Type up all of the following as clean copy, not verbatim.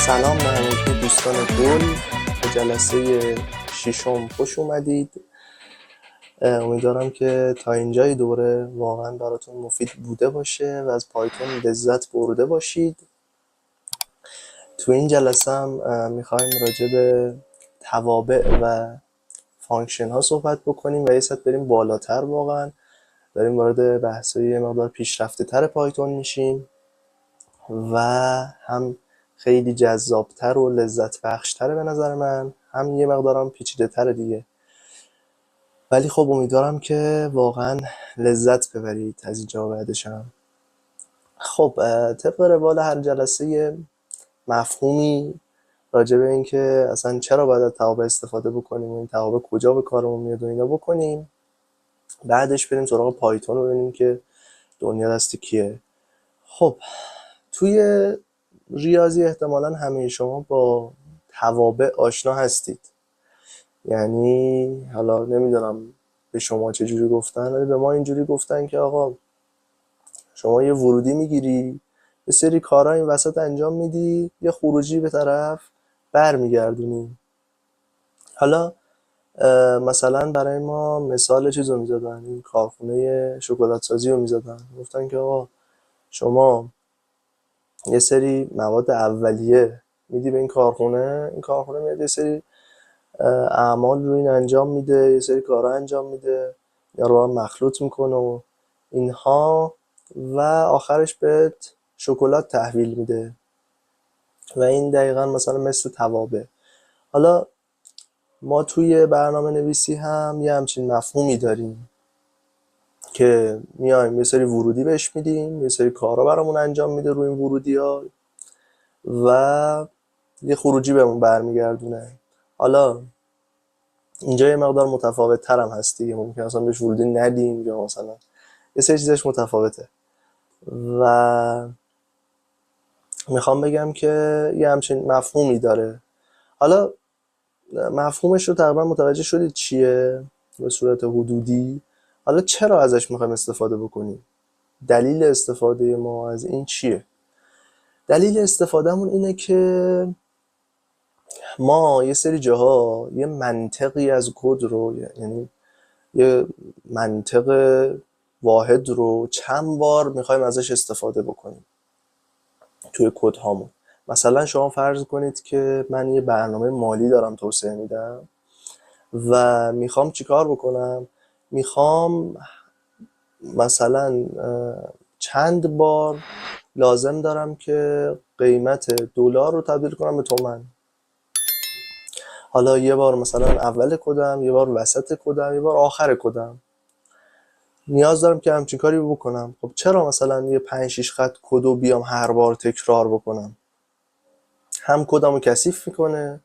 سلام به همگی دوستان گل، به جلسه ششم خوش اومدید. امیدوارم که تا اینجای دوره واقعا براتون مفید بوده باشه و از پایتون لذت برده باشید. تو این جلسه هم میخوایم راجع به توابع و فانکشن ها صحبت بکنیم و یه سطح بریم بالاتر. واقعا داریم وارد بحث‌های یه مقدار پیشرفته تر پایتون میشیم و هم خیلی جذابتر و لذت بخشتره به نظر من، هم یه مقدارم پیچیده تره دیگه، ولی خب امیدوارم که واقعا لذت ببرید از اینجا و بعدش هم. خب طبق روال هر جلسه یه مفهومی راجع به این که اصلا چرا باید از توابع استفاده بکنیم و این توابع کجا به کارمون میاد و اینا بکنیم، بعدش بریم سراغ پایتون رو ببینیم که دنیا دست کیه. خب توی ریاضی احتمالاً همه شما با توابع آشنا هستید. یعنی حالا نمیدونم به شما چجوری گفتن، ولی به ما اینجوری گفتن که آقا شما یه ورودی میگیری، یه سری کارا این وسط انجام میدی، یه خروجی به طرف برمیگردونی. حالا مثلا برای ما مثال چیزو میزدن، این کارخونه شکلات سازی رو میزدن، گفتن که آقا شما یه سری مواد اولیه میدی به این کارخونه میاد یه سری اعمال رو این انجام میده، یه سری کارا انجام میده یا رو هم مخلوط میکنه و اینها و آخرش بهت شکلات تحویل میده و این دقیقا مثلا مثل توابع. حالا ما توی برنامه نویسی هم یه همچین مفهومی داریم که میایم یه سری ورودی بهش میدیم، یه سری کارا برامون انجام میده روی این ورودی ها و یه خروجی بهمون برمیگردونه. حالا اینجا یه مقدار متفاوت تر هم هست دیگه، ممکن اصلا بهش ورودی ندیم یا مثلا یه سری چیزش متفاوته و میخوام بگم که یه همچین مفهومی داره. حالا مفهومش رو تقریبا متوجه شدید چیه به صورت حدودی. حالا چرا ازش میخوایم استفاده بکنیم؟ دلیل استفاده ما از این چیه؟ دلیل استفادهمون اینه که ما یه سری جاها یه منطقی از کد رو، یعنی یه منطق واحد رو چند بار میخوایم ازش استفاده بکنیم توی کد هامون. مثلا شما فرض کنید که من یه برنامه مالی دارم توسعه میدم و میخوام چیکار بکنم؟ میخوام مثلا چند بار لازم دارم که قیمت دلار رو تبدیل کنم به تومن. حالا یه بار مثلا اول کدم، یه بار وسط کدم، یه بار آخر کدم نیاز دارم که همچین کاری بکنم. خب چرا مثلا یه 5-6 خط کدو بیام هر بار تکرار بکنم؟ هم کدمو کثیف میکنه،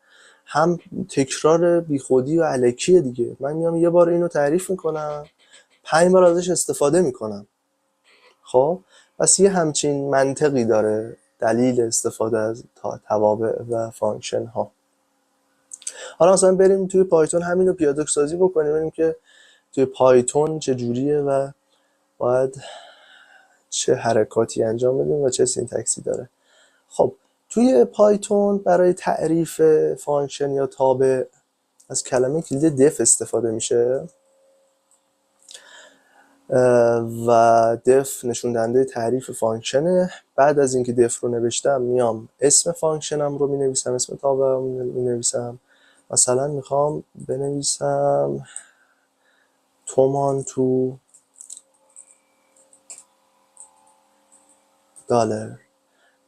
هم تکرار بیخودی و الکیه دیگه. من میام یه بار اینو تعریف میکنم، 5 بار ازش استفاده میکنم. خب پس یه همچین منطقی داره دلیل استفاده از توابع و فانکشن ها. حالا مثلا بریم توی پایتون همین رو پیاده سازی بکنیم، ببینیم که توی پایتون چه جوریه و باید چه حرکاتی انجام بدیم و چه سینتکسی داره. خب توی پایتون برای تعریف فانکشن یا تابع از کلمه کلید دف استفاده میشه و دف نشون دهنده تعریف فانکشنه. بعد از اینکه دف رو نوشتم میام اسم فانکشنم رو مینویسم، اسم تابعم مینویسم. مثلا میخوام بنویسم تومان تو دلار،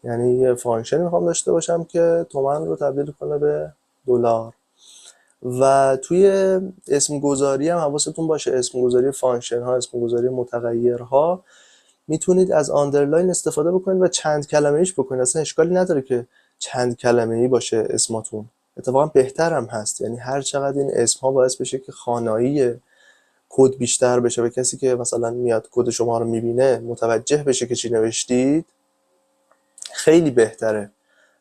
یعنی یه فانکشن میخوام داشته باشم که تومان رو تبدیل کنه به دلار. و توی اسم گذاری هم حواستون باشه، اسم گذاری فانکشن ها، اسم گذاری متغیرها میتونید از آندرلاین استفاده بکنید و چند کلمه ایش بکنید. اصلا اشکالی نداره که چند کلمه ای باشه اسماتون، اتفاقا بهتر هم هست. یعنی هر چقدر این اسم ها باعث بشه که خوانایی کد بیشتر بشه و کسی که مثلا میاد کد شما رو میبینه متوجه بشه که چی نوشتید، خیلی بهتره.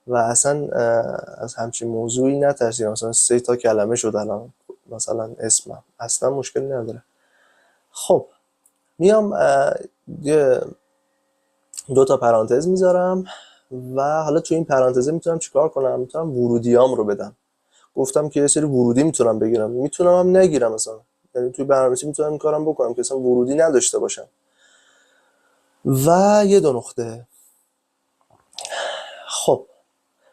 و اصلا از همچین موضوعی نترسید. مثلا 3 تا کلمه شد الان مثلا اسمم، اصلا مشکلی نداره. خب میام یه 2 تا پرانتز میذارم و حالا تو این پرانتزه میتونم چیکار کنم؟ میتونم ورودیام رو بدم. گفتم که یه سری ورودی میتونم بگیرم، میتونم هم نگیرم مثلا. یعنی توی برنامه‌نویسی میتونم این کارم بکنم که اصلا ورودی نداشته باشم. و یه دو نقطه. خب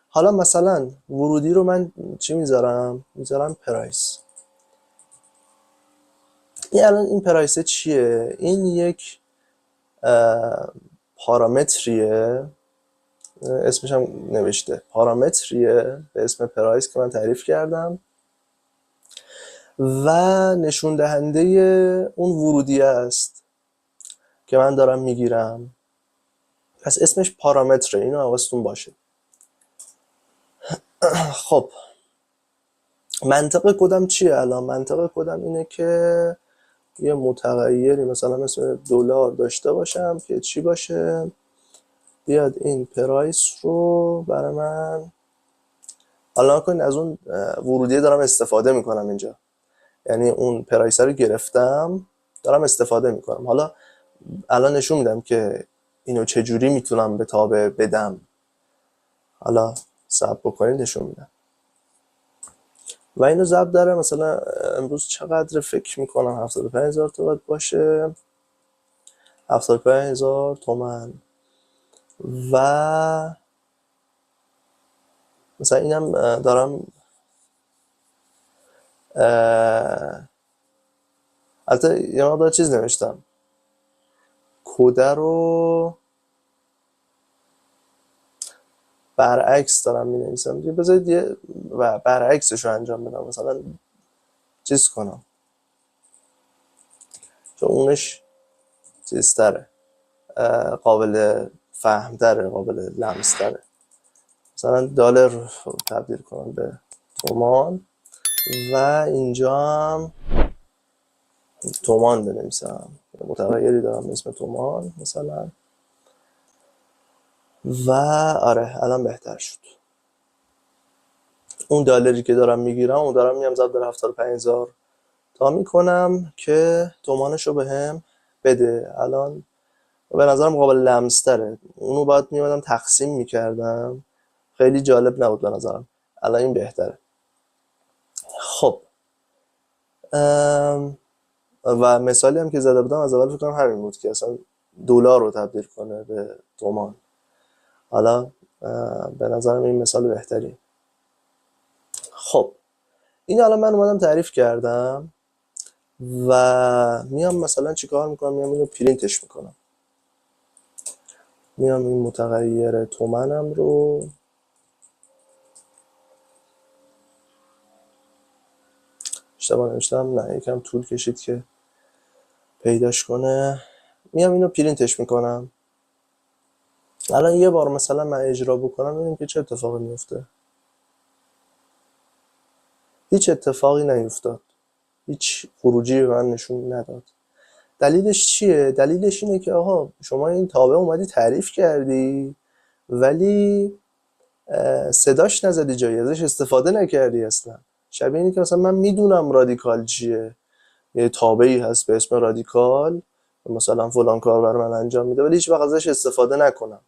حالا مثلا ورودی رو من چی میذارم پرایس. این الان این پرایس چیه؟ این یک پارامتریه، اسمش هم نوشته پارامتریه به اسم پرایس که من تعریف کردم و نشون دهنده اون ورودی است که من دارم میگیرم. پس اسمش پارامتره، اینو حواستون باشه. خب منطق کدم چیه الان؟ منطق کدم اینه که یه متغیری مثلا مثل دلار داشته باشم که چی باشه؟ بیاد این پرایس رو برای من، الان کنید از اون ورودی دارم استفاده میکنم اینجا، یعنی اون پرایس رو گرفتم دارم استفاده میکنم. حالا الان نشون میدم که اینو چجوری میتونم به تابع بدم. حالا صبر بکنید نشون میدم. و اینو ضبط داره مثلا امروز چقدر فکر میکنم 75,000 تا باید باشه، 75,000 تومان. و مثلا اینم دارم البته یه مقدار چیز نوشتم، کده رو برعکس دارم می نویسم. بذارید یه برعکسش رو انجام بدم، مثلا چیز کنم چون اونش چیز تره، قابل فهم تره، قابل لمس تره. مثلا دلار رو تبدیل کنم به تومان و اینجا هم تومان بنویسم، متغیری دارم اسم تومان مثلا. و آره الان بهتر شد. اون دلاری که دارم میگیرم اون دارم میام ضرب در 75,000 تا میکنم که تومانش رو بهم بده. الان به نظرم قابل لمس تره، اونو باید میامدم تقسیم میکردم، خیلی جالب نبود به نظرم. الان این بهتره. خب و مثالی هم که زده بودم از اول فکر کنم همین بود که اصلا دلار رو تبدیل کنه به تومان. حالا به نظرم این مثال بهتری. خب این الان من اومدم تعریف کردم و میام مثلا چیکار میکنم؟ میام اینو پرینتش میکنم. میام این متغیر تومنم رو اشتباه نوشتم، نه یکم طول کشید که پیداش کنه. میام اینو پرینتش میکنم. الان یه بار مثلا من اجرا بکنم ببینیم که چه اتفاقی میفته. هیچ اتفاقی نیفتاد، هیچ خروجی به من نشون نداد. دلیلش چیه؟ دلیلش اینه که آها شما این تابع اومدی تعریف کردی ولی صداش نزدی، جایی ازش استفاده نکردی اصلا. شبیه اینه که مثلا من میدونم رادیکال چیه، یه تابعی هست به اسم رادیکال مثلا فلان کار برای من انجام میده ولی هیچ وقت ازش استفاده نکنم.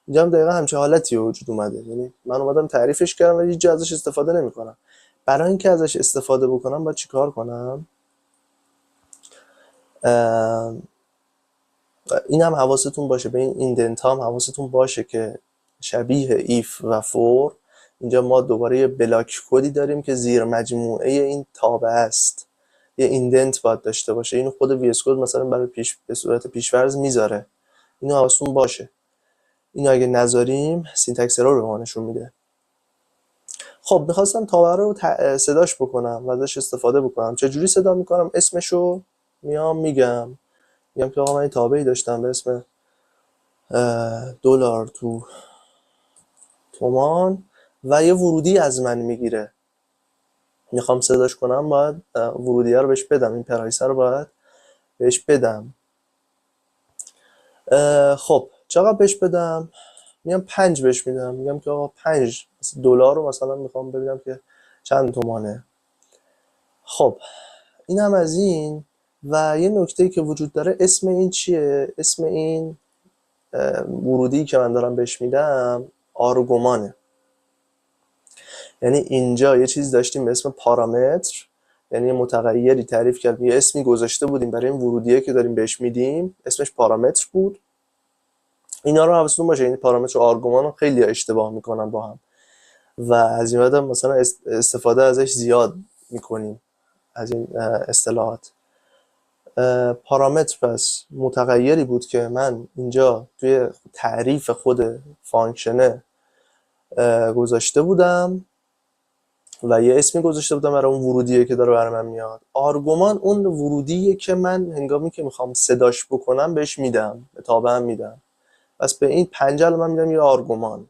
اینجا هم دقیقا همچه حالتی وجود اومده، یعنی من اومدم تعریفش کردم ولی هیچ جا ازش استفاده نمیکنم. برای اینکه ازش استفاده بکنم باید چیکار کنم؟ این هم حواستون باشه، به این ایندنت هم حواستون باشه که شبیه ایف و فور اینجا ما دوباره یه بلاک کدی داریم که زیر مجموعه این تابع است. یه ایندنت باید داشته باشه. اینو خود وی اس کد مثلا برای به صورت پیش‌فرض میذاره. اینو حواستون باشه. اینو اگه نذاریم سینتکس ارور به ما نشون میده. خب میخواستم تابع رو صداش بکنم و ازش استفاده بکنم. چجوری صدا میکنم؟ اسمشو میام میگم که آقا من این تابعی داشتم به اسم دلار تو تومان و یه ورودی از من میگیره، میخوام صداش کنم باید ورودی رو بهش بدم، این پرایس رو باید بهش بدم. خب چقدر بهش بدم؟ میام 5 بهش میدم، میگم که آقا 5 دلار رو مثلا میخوام ببینم که چند تومانه. خب این هم از این. و یه نکته‌ای که وجود داره، اسم این چیه؟ اسم این ورودی که من دارم بهش میدم آرگومانه. یعنی اینجا یه چیز داشتیم به اسم پارامتر، یعنی یه متغیری تعریف کردیم، یه اسمی گذاشته بودیم برای این ورودیه که داریم بهش میدیم، اسمش پارامتر بود. اینا رو حواستون باشه، این پارامتر و آرگومان رو خیلی اشتباه میکنن با هم و از این بعد مثلا استفاده ازش زیاد میکنیم از این اصطلاحات. پارامتر پس متغیری بود که من اینجا توی تعریف خود فانکشنه گذاشته بودم و یه اسمی گذاشته بودم برای اون ورودیه که داره برای من میاد. آرگومان اون ورودیه که من هنگامی که میخوام صداش بکنم بهش میدم، به تابعم میدم. پس به این پنجل من میدم یه آرگومان.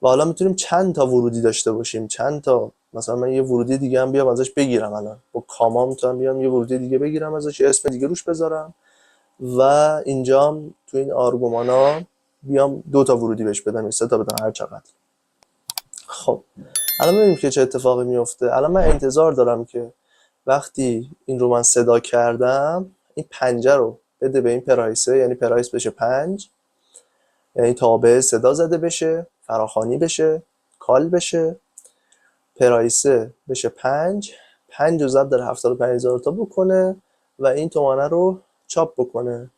و حالا میتونیم چند تا ورودی داشته باشیم، چند تا، مثلا من یه ورودی دیگه هم بیام ازش بگیرم، الان با کاما میتونم بیام یه ورودی دیگه بگیرم ازش، یه اسم دیگه روش بذارم و اینجا تو این آرگومانا بیام 2 تا ورودی بهش بدم یا 3 تا بدم، هر چقدر. خب الان ببینیم که چه اتفاقی میفته. الان من انتظار دارم که وقتی این رو من صدا کردم این 5 رو بده به این پرایسه، یعنی پرایس بشه 5، یعنی تابع صدا زده بشه، فراخوانی بشه، کال بشه، پرایسه بشه 5 رو ضرب در 75000 تا بکنه و این تومانه رو چاپ بکنه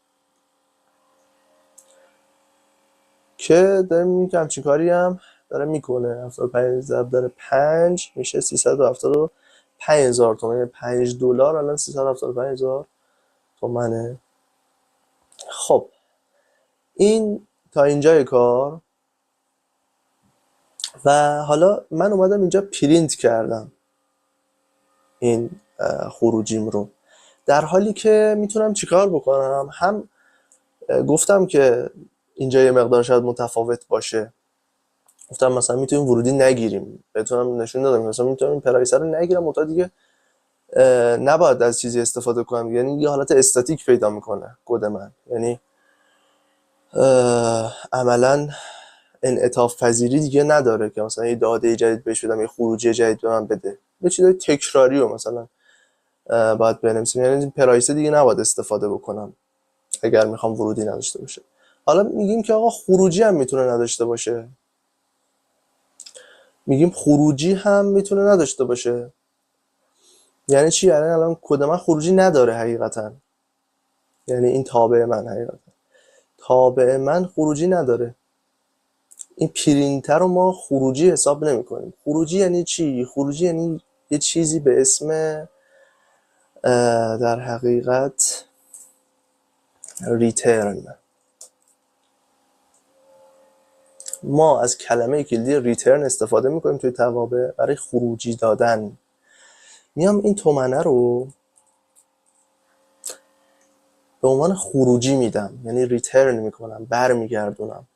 که داره میگه همچین کاری هم داره میکنه. 75 ضرب در 5 میشه 375000 تومن، یعنی $5 الان 375000 تومنه. خب این تا اینجای کار و حالا من اومدم اینجا پرینت کردم این خروجیم رو، در حالی که میتونم چیکار بکنم. هم گفتم که اینجا یه مقدار شاید متفاوت باشه، گفتم مثلا میتونیم ورودی نگیریم، بهتونم نشون دادم مثلا میتونم این پرایسر رو نگیرم، منتها دیگه نباید از چیزی استفاده کنم، یعنی یه حالت استاتیک پیدا میکنه کد من، یعنی عملا انعطاف پذیری دیگه نداره که مثلا یه داده جدید بهش بدم، یه خروجی جدید به من بده، یه چیزای تکراری رو مثلا باید بنویسیم، یعنی این پرایس دیگه نباید استفاده بکنم اگر میخوام ورودی نداشته باشه. حالا میگیم که آقا خروجی هم میتونه نداشته باشه، میگیم خروجی هم میتونه نداشته باشه. یعنی چی؟ یعنی الان کد من خروجی نداره حقیقتا، یعنی این تابع من حقیقتا تابع من خروجی نداره. این پرینتر رو ما خروجی حساب نمی کنیم. خروجی یعنی چی؟ خروجی یعنی یه چیزی به اسم در حقیقت ریترن. ما از کلمه کلیدی ریترن استفاده میکنیم توی توابع برای خروجی دادن. میام این تومنه رو به عنوان خروجی میدم، یعنی ریترن میکنم، برمیگردونم.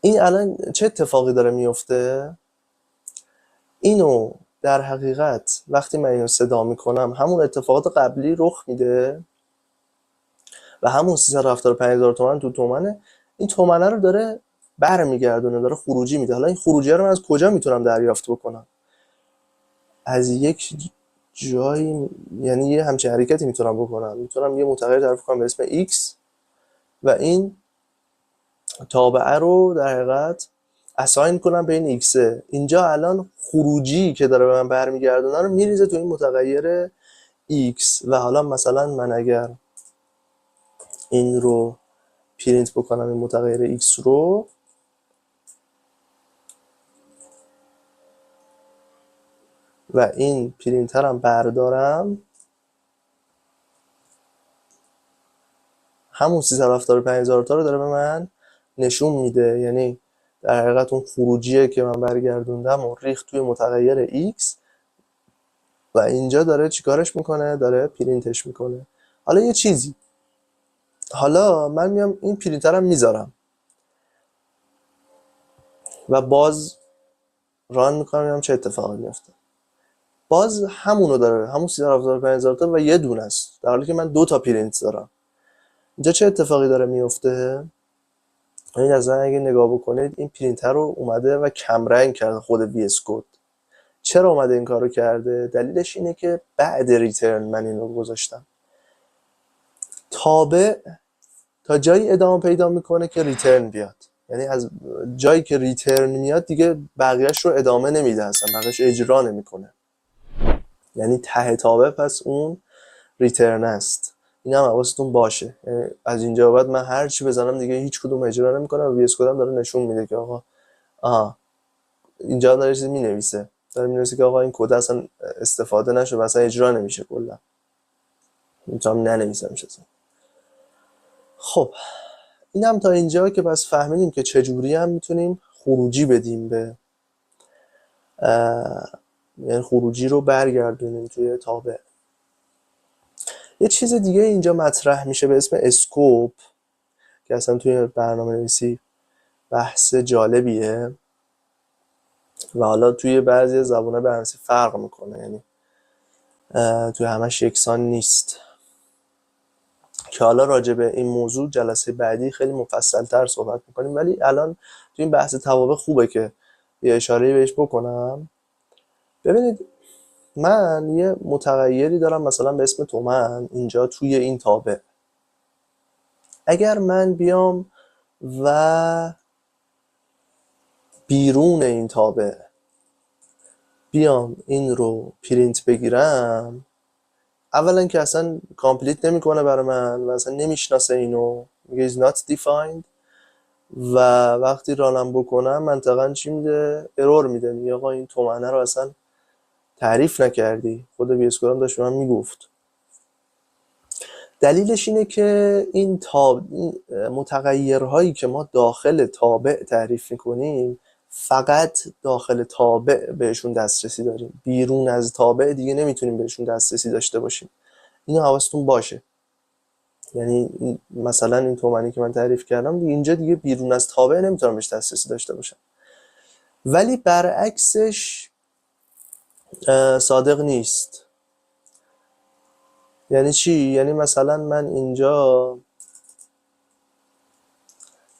این الان چه اتفاقی داره میفته؟ اینو در حقیقت وقتی من اینو صدا میکنم همون اتفاقات قبلی رخ میده و همون 375000 تومن تو تومنه، این تومنه رو داره برمیگردونه، داره خروجی میده. حالا این خروجی رو من از کجا میتونم دریافت بکنم؟ از یک جایی، یعنی یه همچین حرکتی میتونم بکنم، میتونم یه متغیر تعریف کنم به اسم x و این تابعه رو در حقیقت اساین کنم به این x. اینجا الان خروجی که داره به من برمیگردونه رو میریزه تو این متغیر x و حالا مثلا من اگر این رو پرینت بکنم، این متغیر x رو، و این پرینترم بردارم، همون 375000 تا رو داره به من نشون میده. یعنی در حقیقت اون خروجیه که من برگردوندم و ریخت توی متغیر x و اینجا داره چیکارش میکنه؟ داره پرینتش میکنه. حالا یه چیزی، حالا من میام این پرینترم میذارم و باز ران میکنم، میام چه اتفاقی میفته. باز همونو داره، همون 375000 تا و یه دونه است، در حالی که من 2 تا پرینت دارم. اینجا چه اتفاقی داره میفته؟ این از اگه نگاه بکنید این پرینتر رو اومده و کم رنگ کرده خود VS کد. چرا اومده این کارو کرده؟ دلیلش اینه که بعد ریترن من اینو گذاشتم. تابع تا جایی ادامه پیدا میکنه که ریترن بیاد. یعنی از جایی که ریترن میاد دیگه بقیهش رو ادامه نمیده، اصلا بقیهش اجرا نمیکنه. یعنی ته تابع پس اون ریترن است. این هم حواستون باشه. یعنی از اینجا بعد من هر چی بزنم دیگه هیچ کدوم اجرا نمیکنم و وی اس کدم داره نشون میده که آقا اینجا داره چیزی مینویسه، داره مینویسه که آقا این کد اصلا استفاده نشه و اصلا اجرا نمیشه کلا. میتونم ننویسم اصلا. خب این هم تا اینجا که بس فهمیدیم که چجوری هم میتونیم خروجی بدیم به یعنی خروجی رو برگردونیم توی تابع. یه چیز دیگه اینجا مطرح میشه به اسم اسکوپ که اصلا توی برنامه نویسی بحث جالبیه و حالا توی بعضی زبان‌ها برنامه‌نویسی فرق میکنه، یعنی توی همش یکسان نیست، که حالا راجع به این موضوع جلسه بعدی خیلی مفصل‌تر صحبت میکنیم. ولی الان توی این بحث توابع خوبه که یه اشاره‌ای بهش بکنم. ببینید من یه متغیری دارم مثلا به اسم تومن اینجا توی این تابع. اگر من بیام و بیرون این تابع بیام این رو پرینت بگیرم، اولا که اصلا کامپلیت نمیکنه برای من و اصلا نمیشناسه اینو، میگه is not defined. و وقتی رانم بکنم منطقاً چی میده؟ ارور میده، میگه آقا این تومنه رو اصلا تعریف نکردی. خود وی اس کدم داشت به من میگفت. دلیلش اینه که این متغیرهایی که ما داخل تابع تعریف میکنیم فقط داخل تابع بهشون دسترسی داریم، بیرون از تابع دیگه نمیتونیم بهشون دسترسی داشته باشیم. اینو حواستون باشه. یعنی مثلا این تومنی که من تعریف کردم دیگه اینجا دیگه بیرون از تابع نمیتونم بهش دسترسی داشته باشم. ولی برعکسش صادق نیست. یعنی چی؟ یعنی مثلا من اینجا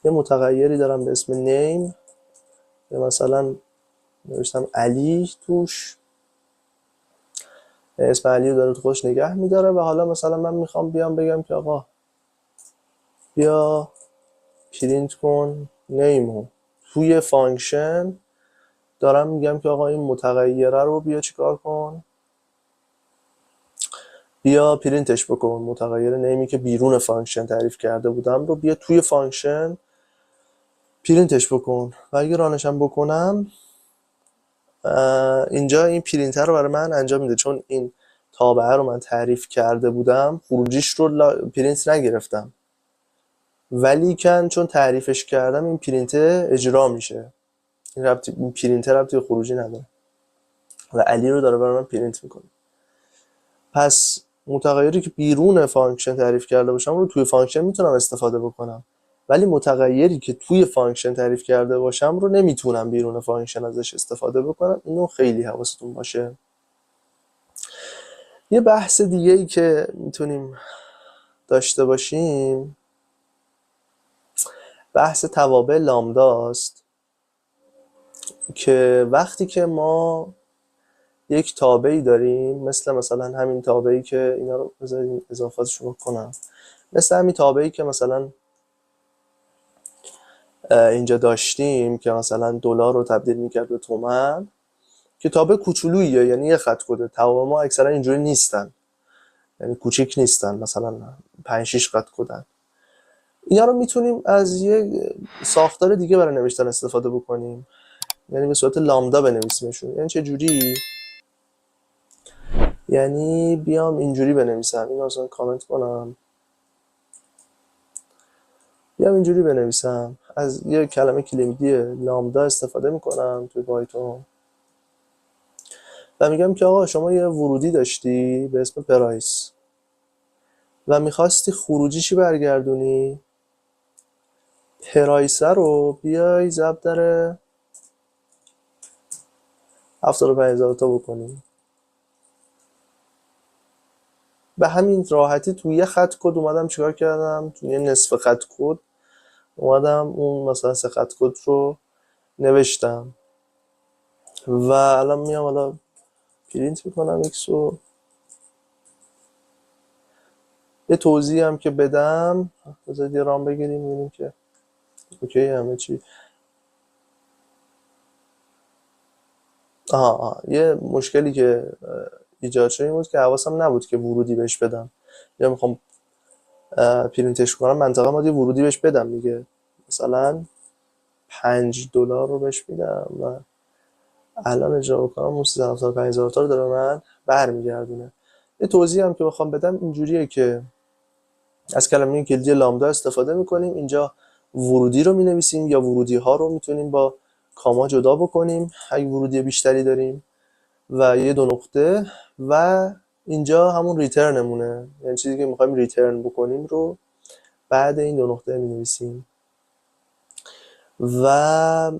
یه متغیری دارم به اسم name، یا مثلا نوشتم علی توش، اسم علی رو داره تو خودش نگه میداره و حالا مثلا من میخوام بیام بگم که آقا بیا پرینت کن نیمو. توی فانکشن دارم میگم که آقا این متغیره رو بیا چیکار کن، بیا پرینتش بکن. متغیر نیمی که بیرون فانکشن تعریف کرده بودم رو بیا توی فانکشن پرینتش بکن. و اگه رانشم بکنم اینجا این پرینتر رو برای من انجام میده، چون این تابعه رو من تعریف کرده بودم خروجیش رو پرینت نگرفتم، ولی چون تعریفش کردم این پرینت اجرا میشه. این پرینتر ربطی به خروجی نداره و علی رو داره برای من پرینت میکنه. پس متغیری که بیرون فانکشن تعریف کرده باشم رو توی فانکشن میتونم استفاده بکنم، ولی متغیری که توی فانکشن تعریف کرده باشم رو نمیتونم بیرون فانکشن ازش استفاده بکنم. اینو خیلی حواستون باشه. یه بحث دیگه ای که میتونیم داشته باشیم بحث توابع لامداست، که وقتی که ما یک تابعی داریم مثلا همین تابعی که اینا رو بذاریم اضافاتش رو کنم، مثل همین تابعی که مثلا اینجا داشتیم که مثلا دلار رو تبدیل میکرد به تومن، که تابع کوچولوییه، یعنی یه خط کده. توابع ما اکثرا اینجوری نیستن، یعنی کوچیک نیستن، مثلا 5-6 خط کدن. اینا رو میتونیم از یه ساختار دیگه برای نوشتن استفاده بکنیم، یعنی به صورت لامدا بنویسیمشون. یعنی چه جوری؟ یعنی بیام اینجوری بنویسم، اینو اصلا کامنت کنم، بیام اینجوری بنویسم، از یه کلمه کلیدی لامدا استفاده میکنم توی پایتون و میگم که آقا شما یه ورودی داشتی به اسم پرایس و میخواستی خروجیشی برگردونی، پرایس رو بیای ضرب در 75000 تا بکنی. به همین راحتی توی یه خط کد اومدم چیکار کردم؟ توی یه نصف خط کد اومدم اون مثلا 3 خط کد رو نوشتم و الان میام حالا پرینت میکنم ایکس رو. یه توضیح هم که بدم، بذارید یه رام بگیریم ببینیم که اوکی همه چی. یه مشکلی که ایجاد شده این بود که حواسم نبود که ورودی بهش بدم، یا میخوام پرینتش کنم منطقه باید یه ورودی بهش بدم دیگه. مثلا $5 رو بهش میدم و الان اجرا بکنم اون 375,000 تا رو داره من برمیگردونه. یه توضیح هم که بخوام بدم اینجوریه که از کلمه کلیدی لامدا استفاده میکنیم. اینجا ورودی رو مینویسیم یا ورودی ها رو میتونیم با کاما جدا بکنیم اگه ورودی بیشتری داریم، و یه دو نقطه، و اینجا همون ریترنمونه، یعنی چیزی که میخوایم ریترن بکنیم رو بعد این دو نقطه مینویسیم. و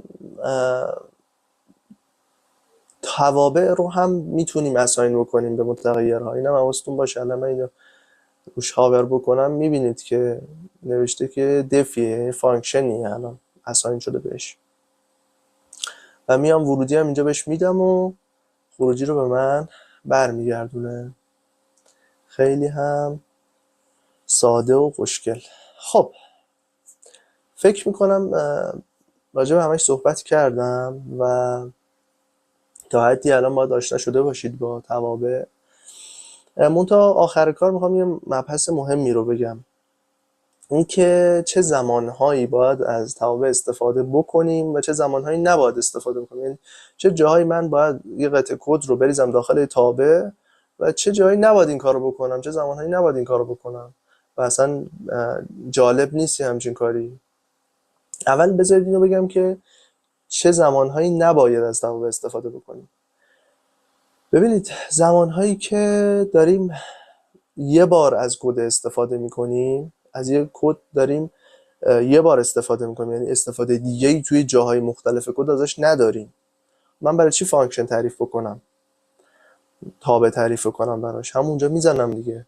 توابع رو هم میتونیم اساین بکنیم به متغیرها. اینم حواستون باشه. الان من اینو روش هاور بکنم میبینید که نوشته که دفیه، یعنی فانکشنی الان اساین شده بهش، و میام ورودی هم اینجا بهش میدم و خروجی رو به من برمیگردونه. خیلی هم ساده و خوشگل. خب فکر میکنم راجع به همش صحبت کردم و تا حدی الان باید آشنا شده باشید با توابع. منتها آخر کار میخوام یه مبحث مهمی رو بگم، این که چه زمانهایی باید از توابع استفاده بکنیم و چه زمانهایی نباید استفاده بکنیم. یعنی چه جاهایی من باید یه قطعه کد رو بریزم داخل تابع و چه جایی نباید این کارو بکنم، چه زمانهایی نباید این کارو بکنم و اصلا جالب نیست همچین کاری. اول بذارید اینو بگم که چه زمانهایی نباید از توابع استفاده بکنیم. ببینید زمانهایی که داریم یه بار از کد استفاده میکنیم، از یه کد داریم یه بار استفاده میکنیم، یعنی استفاده دیگه‌ای توی جاهای مختلف کد ازش نداریم، من برای چی فانکشن تعریف بکنم، تابع تعریف کنم براش؟ همونجا میزنم دیگه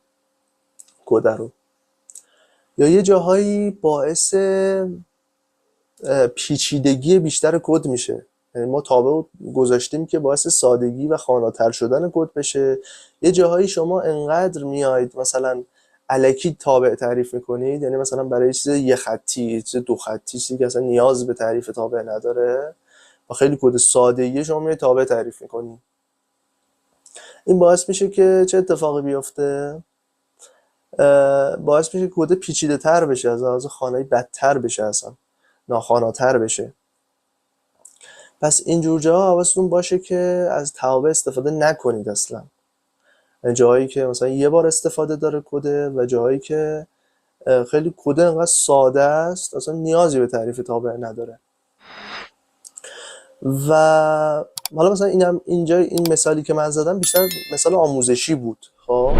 کد رو. یا یه جاهایی باعث پیچیدگی بیشتر کد میشه، یعنی ما تابع گذاشتیم که باعث سادگی و خواناتر شدن کد بشه. یه جاهایی شما انقدر میاید مثلا الکی تابع تعریف میکنید، یعنی مثلا برای چیز یه خطی، چیز دو خطی، چیزی که اصلا نیاز به تعریف تابع نداره و خیلی کد ساده‌ای شما میاید تابع تعریف میکنید. این باعث میشه که چه اتفاقی بیفته؟ باعث میشه که کد پیچیده تر بشه، از لحاظ خوانایی بدتر بشه، اصلا ناخواناتر بشه. پس اینجور جاها حواستون باشه که از توابع استفاده نکنید اصلا. جاهایی که مثلا یه بار استفاده داره کده و جاهایی که خیلی کده انقدر ساده است اصلا نیازی به تعریف تابع نداره. و حالا مثلا اینجا این مثالی که من زدم بیشتر مثال آموزشی بود. خب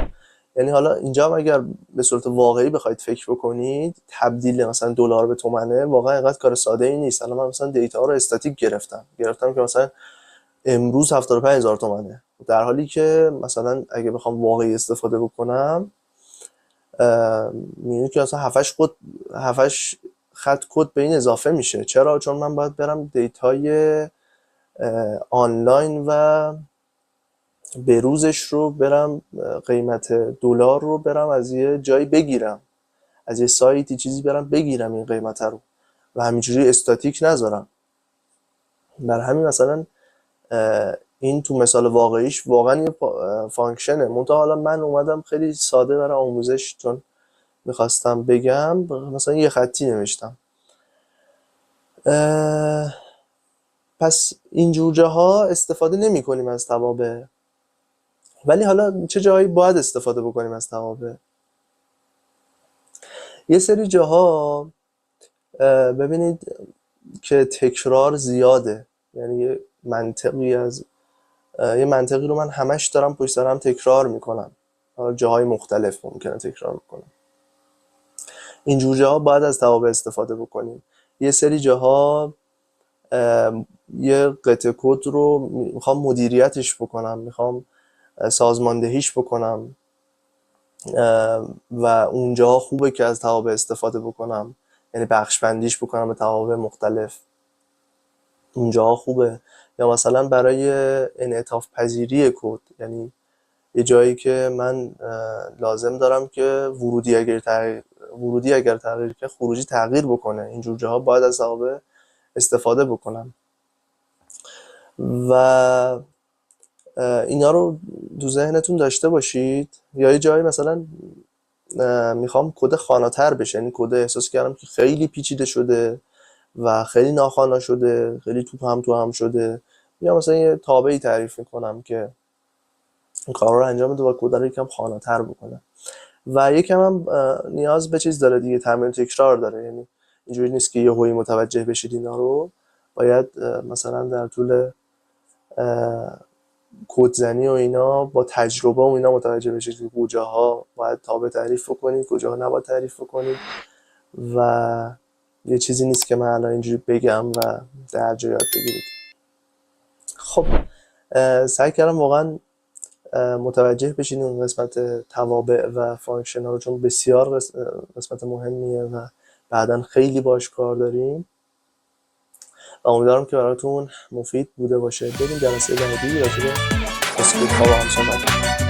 یعنی حالا اینجا هم اگر به صورت واقعی بخواید فکر بکنید، تبدیل مثلا دلار به تومنه واقعا اینقدر کار ساده ای نیست. الان من مثلا دیتا رو استاتیک گرفتم که مثلا امروز 75,000 تومنه، در حالی که مثلا اگه بخوام واقعی استفاده بکنم میبینید که مثلا 7 خط کد به این اضافه میشه. چرا؟ چون من باید برم دیتای آنلاین و بروزش رو برم، قیمت دلار رو برم از یه جایی بگیرم، از یه سایتی چیزی برم بگیرم این قیمت رو و همینجوری استاتیک نذارم. در همین مثلا این تو مثال واقعیش واقعا یه فانکشنه. منتها حالا من اومدم خیلی ساده برای آموزش چون میخواستم بگم مثلا یه خطی نوشتم. پس اینجور جاها استفاده نمی کنیم از توابع. ولی حالا چه جاهایی باید استفاده بکنیم از توابع؟ یه سری جاها ببینید که تکرار زیاده، یعنی یه منطقی رو من همش دارم پشت سر هم تکرار میکنم، حالا جاهای مختلف ممکنه تکرار میکنم. اینجور جاها باید از توابع استفاده بکنیم. یه سری جاها یه قطعه کد رو میخوام مدیریتش بکنم، میخوام سازماندهیش بکنم و اونجا خوبه که از توابع استفاده بکنم، یعنی بخش بندیش بکنم به توابع مختلف، اونجا خوبه. یا مثلا برای انعطاف پذیری کد، یعنی یه جایی که من لازم دارم که ورودی اگر تغییر که خروجی تغییر بکنه. اینجور جاها باید از ضوابط استفاده بکنم و اینا رو تو ذهنتون داشته باشید. یا یه جایی مثلا میخوام کد خاناتر بشه، یعنی کد احساس کردم که خیلی پیچیده شده و خیلی ناخوانا شده، خیلی تو هم شده، یا مثلا یه تابعی تعریف میکنم که این کار رو انجام بده و کد رو یکم خاناتر بکنم. و یکم هم نیاز به چیز داره دیگه، تمرین تکرار داره. یعنی اینجوری نیست که یهویی متوجه بشید اینا رو، باید مثلا در طول کدزنی و اینا با تجربه و اینا متوجه بشید که کجاها باید تابع تعریف کنید، کجاها نباید تعریف کنید. و یه چیزی نیست که من الان اینجوری بگم و در جا یاد بگیرید. خب سعی کردم واقعا متوجه بشین اون قسمت توابع و فانکشن ها رو، چون بسیار قسمت مهمیه و بعداً خیلی باش کار داریم و امیدوارم که براتون مفید بوده باشه. بریم جلسه بعدی راجع به اسکریپت ها با هم صحبت کنیم.